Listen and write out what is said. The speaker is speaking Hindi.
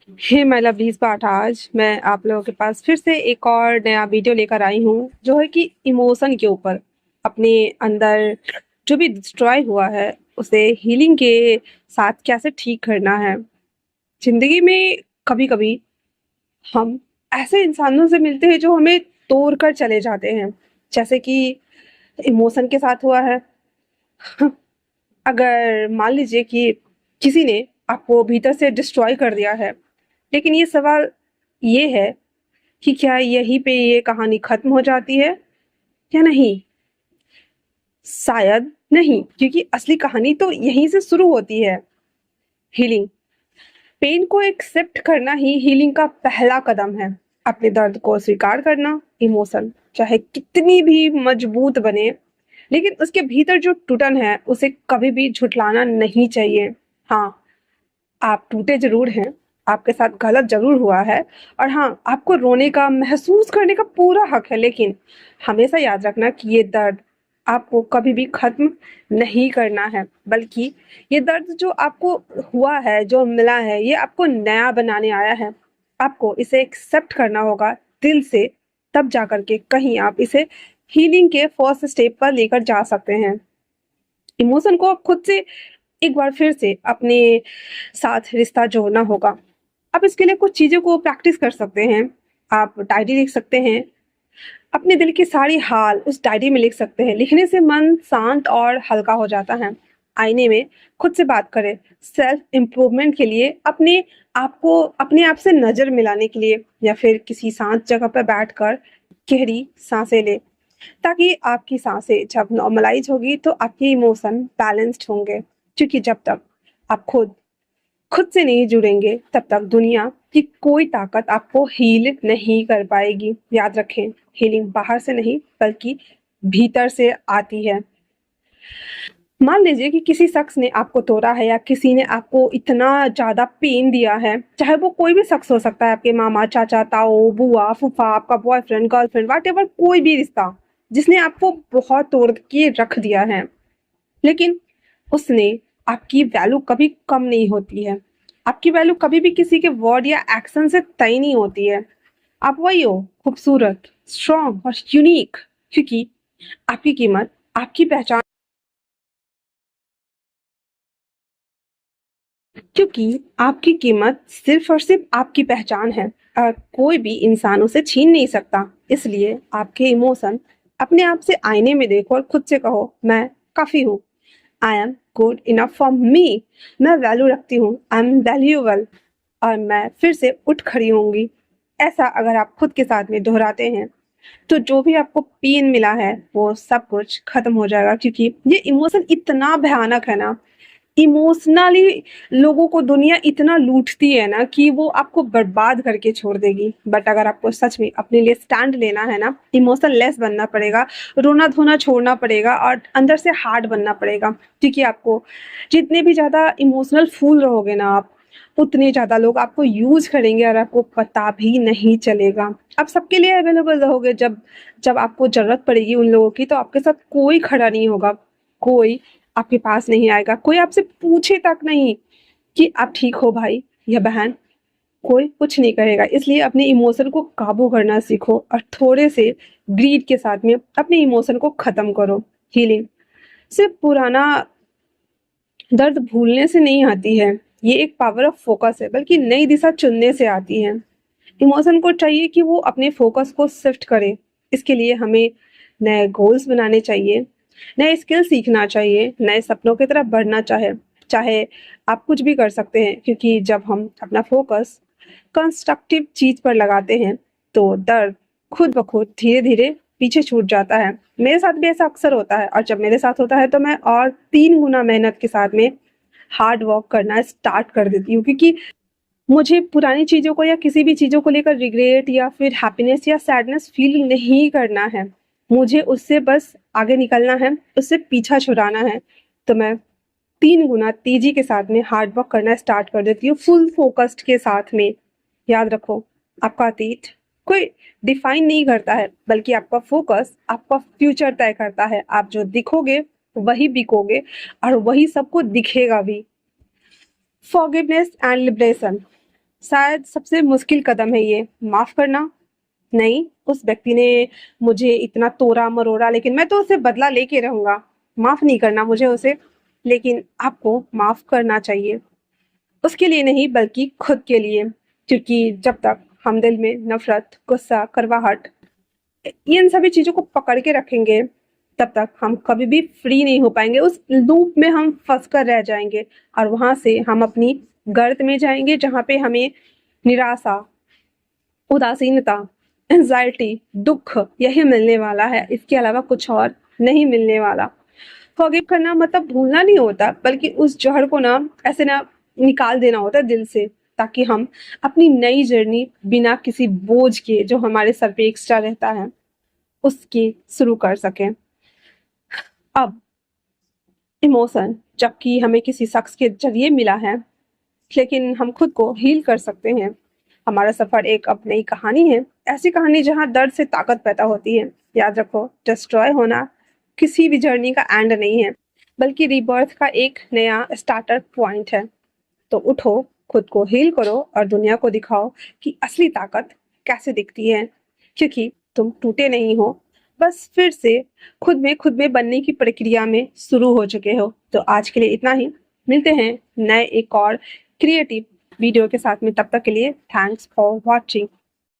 हे माय लवलीज़ पार्ट, आज मैं आप लोगों के पास फिर से एक और नया वीडियो लेकर आई हूँ जो है कि इमोशन के ऊपर अपने अंदर जो भी डिस्ट्रॉय हुआ है उसे हीलिंग के साथ कैसे ठीक करना है। जिंदगी में कभी कभी हम ऐसे इंसानों से मिलते हैं जो हमें तोड़ कर चले जाते हैं, जैसे कि इमोशन के साथ हुआ है। अगर मान लीजिए कि किसी ने आपको भीतर से डिस्ट्रॉय कर दिया है, लेकिन ये सवाल ये है कि क्या यहीं पे ये कहानी खत्म हो जाती है या नहीं? शायद नहीं, क्योंकि असली कहानी तो यहीं से शुरू होती है। हीलिंग, पेन को एक्सेप्ट करना ही हीलिंग का पहला कदम है। अपने दर्द को स्वीकार करना। इमोशन चाहे कितनी भी मजबूत बने, लेकिन उसके भीतर जो टूटन है उसे कभी भी झुठलाना नहीं चाहिए। हाँ, आप टूटे ज़रूर हैं, आपके साथ गलत ज़रूर हुआ है, और हाँ, आपको रोने का, महसूस करने का पूरा हक है, लेकिन हमेशा याद रखना कि ये दर्द आपको कभी भी ख़त्म नहीं करना है, बल्कि ये दर्द जो आपको हुआ है, जो मिला है, ये आपको नया बनाने आया है। आपको इसे एक्सेप्ट करना होगा दिल से, तब जाकर के कहीं आप इसे हीलिंग के फर्स्ट स्टेप पर लेकर जा सकते हैं। इमोशन को आप खुद से एक बार फिर से अपने साथ रिश्ता जोड़ना होगा। आप इसके लिए कुछ चीज़ों को प्रैक्टिस कर सकते हैं। आप डायरी लिख सकते हैं, अपने दिल की सारी हाल उस डायरी में लिख सकते हैं। लिखने से मन शांत और हल्का हो जाता है। आईने में खुद से बात करें, सेल्फ इम्प्रूवमेंट के लिए, अपने आप से नज़र मिलाने के लिए, या फिर किसी शांत जगह पर बैठकर गहरी सांसें लें, ताकि आपकी सांसें जब नॉर्मलाइज होगी तो आपके इमोशन बैलेंस्ड होंगे। क्योंकि जब तक आप खुद से नहीं जुड़ेंगे, तब तक दुनिया की कोई ताकत आपको हील नहीं कर पाएगी। याद रखें, हीलिंग बाहर से नहीं बल्कि भीतर से आती है। मान लीजिए कि किसी शख्स ने आपको तोड़ा है, या किसी ने आपको इतना ज़्यादा पेन दिया है, चाहे वो कोई भी शख्स हो सकता है, आपके मामा, चाचा, ताऊ, बुआ, फूफा, आपका बॉयफ्रेंड, गर्लफ्रेंड, व्हाटएवर, कोई भी रिश्ता जिसने आपको बहुत तोड़ के रख दिया है, लेकिन उसने आपकी वैल्यू कभी कम नहीं होती है। आपकी वैल्यू कभी भी किसी के वर्ड या एक्शन से तय नहीं होती है। आप वही हो, खूबसूरत, स्ट्रॉन्ग और यूनिक, क्योंकि आपकी कीमत, आपकी पहचान, क्योंकि आपकी कीमत सिर्फ और सिर्फ आपकी पहचान है, और कोई भी इंसान उसे छीन नहीं सकता। इसलिए आपके इमोशन अपने आप से आईने में देखो और खुद से कहो, मैं काफी हूँ। I am good enough for me. मैं वैल्यू रखती हूँ। I am valuable. और मैं फिर से उठ खड़ी होंगी। ऐसा अगर आप खुद के साथ में दोहराते हैं, तो जो भी आपको पेन मिला है वो सब कुछ खत्म हो जाएगा, क्योंकि ये इमोशन इतना भयानक है ना। इमोशनली लोगों को दुनिया इतना लूटती है ना कि वो आपको बर्बाद करके छोड़ देगी। बट अगर आपको सच में अपने लिए स्टैंड लेना है ना, इमोशन लेस बनना पड़ेगा, रोना धोना छोड़ना पड़ेगा, और अंदर से हार्ड बनना पड़ेगा। क्योंकि आपको जितने भी ज़्यादा इमोशनल फूल रहोगे ना आप, उतने ज़्यादा लोग आपको यूज़ करेंगे और आपको पता भी नहीं चलेगा। आप सबके लिए अवेलेबल रहोगे, जब जब आपको ज़रूरत पड़ेगी उन लोगों की, तो आपके साथ कोई खड़ा नहीं होगा, कोई आपके पास नहीं आएगा, कोई आपसे पूछे तक नहीं कि आप ठीक हो भाई या बहन, कोई कुछ नहीं कहेगा। इसलिए अपने इमोशन को काबू करना सीखो, और थोड़े से ग्रीड के साथ में अपने इमोशन को खत्म करो। हीलिंग सिर्फ पुराना दर्द भूलने से नहीं आती है, ये एक पावर ऑफ फोकस है, बल्कि नई दिशा चुनने से आती है। इमोशन को चाहिए कि वो अपने फोकस को शिफ्ट करे। इसके लिए हमें नए गोल्स बनाने चाहिए, नए स्किल सीखना चाहिए, नए सपनों की तरफ बढ़ना चाहे चाहे आप कुछ भी कर सकते हैं, क्योंकि जब हम अपना फोकस कंस्ट्रक्टिव चीज पर लगाते हैं, तो दर्द खुद ब खुद धीरे धीरे पीछे छूट जाता है। मेरे साथ भी ऐसा अक्सर होता है, और जब मेरे साथ होता है तो मैं और 3 गुना मेहनत के साथ में हार्ड वर्क करना स्टार्ट कर देती हूँ, क्योंकि मुझे पुरानी चीज़ों को या किसी भी चीज़ों को लेकर रिग्रेट या फिर हैप्पीनेस या सैडनेस फील नहीं करना है। मुझे उससे बस आगे निकलना है, उससे पीछा छुड़ाना है। तो मैं 3 गुना तेज़ी के साथ में हार्ड वर्क करना स्टार्ट कर देती हूँ, फुल फोकस्ड के साथ में। याद रखो, आपका अतीत कोई डिफाइन नहीं करता है, बल्कि आपका फोकस आपका फ्यूचर तय करता है। आप जो दिखोगे वही बिकोगे, और वही सबको दिखेगा भी। फॉरगिवनेस एंड लिबरेशन, शायद सबसे मुश्किल कदम है ये, माफ करना। नहीं, उस व्यक्ति ने मुझे इतना तोड़ा मरोड़ा, लेकिन मैं तो उससे बदला लेके रहूंगा। माफ नहीं करना मुझे उसे, लेकिन आपको माफ करना चाहिए। उसके लिए नहीं, बल्कि खुद के लिए। क्योंकि जब तक हम दिल में नफरत, गुस्सा, करवाहट, इन सभी चीजों को पकड़ के रखेंगे, तब तक हम कभी भी फ्री नहीं हो पाएंगे। उस लूप में हम फंस कर रह जाएंगे, और वहां से हम अपनी गर्त में जाएंगे, जहां पे हमें निराशा, उदासीनता, एंजाइटी, दुख यही मिलने वाला है। इसके अलावा कुछ और नहीं मिलने वाला। फॉरगिव करना मतलब भूलना नहीं होता, बल्कि उस जहर को ना ऐसे ना निकाल देना होता है दिल से, ताकि हम अपनी नई जर्नी बिना किसी बोझ के जो हमारे सर पे एक्स्ट्रा रहता है उसकी शुरू कर सकें। अब इमोशन जबकि हमें किसी शख्स के जरिए मिला है, लेकिन हम खुद को हील कर सकते हैं। हमारा सफर एक अब नई कहानी है, ऐसी कहानी जहां दर्द से ताकत पैदा होती है। याद रखो, डिस्ट्रॉय होना किसी भी जर्नी का एंड नहीं है, बल्कि रीबर्थ का एक नया स्टार्टर पॉइंट है। तो उठो, खुद को हील करो, और दुनिया को दिखाओ कि असली ताकत कैसे दिखती है। क्योंकि तुम टूटे नहीं हो, बस फिर से खुद में बनने की प्रक्रिया में शुरू हो चुके हो। तो आज के लिए इतना ही। मिलते हैं नए एक और क्रिएटिव वीडियो के साथ में। तब तक के लिए थैंक्स फॉर वॉचिंग।